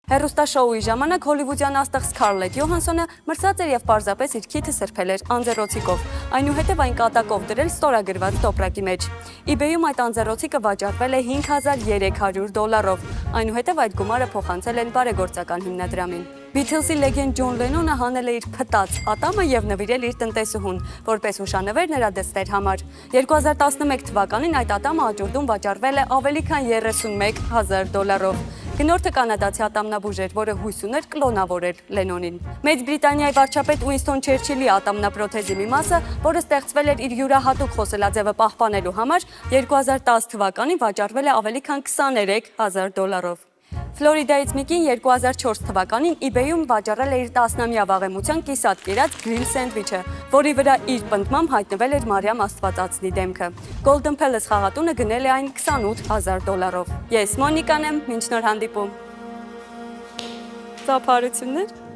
Հեռուստաշոուի ժամանակ հոլիվուդյան աստղ Սքարլեթ Յոհանսոնը մրցած էր եւ պարզապես իր քիթը սրբել էր անձեռոցիկով, այնուհետև այն կատակով դրել ստորագրված տոպրակի մեջ։ eBay-ում այդ անձեռոցիկը վաճառվել է $5,300, այնուհետև այդ գումարը փոխանցել են բարեգործական հիմնադրամին։ Beatles-ի լեգենդ Ջոն Լենոնը հանել է իր փտած ատամը եւ նվիրել իր տնտեսուհուն, որպես հուշանվեր նրա դստեր համար։ 2011 թվականին այդ ատամը աճուրդում վաճառվել է ավելի քան $31,000։ Գնորդը կանադացի ատամնաբույժ էր, որը հույս ուներ կլոնավորել Լենոնին։ Մեծ Բրիտանիայի վարչապետ Ուինստոն Չերչիլի ատամնապրոթեզի մի մասը, որը ստեղծվել էր իր յուրահատուկ խոսելաձևը պահպանելու համար, 2010 թվականին վաճառվել է ավելի քան $23,000։ Ֆլորիդայից մի կին 2004 թվականին eBay-ում վաճառել է իր 10-ամյա վաղեմության կիսատ կերած գրիլ սենդվիչը, որի վրա իր պնդմամբ հայտնվել էր Մարիամ Աստվածածնի դեմքը։ Golden Palace խաղատունը գնել է այն $28,000։ Ես Մոնիկան եմ, մինչ նոր հանդիպում։ Ծափարություններ։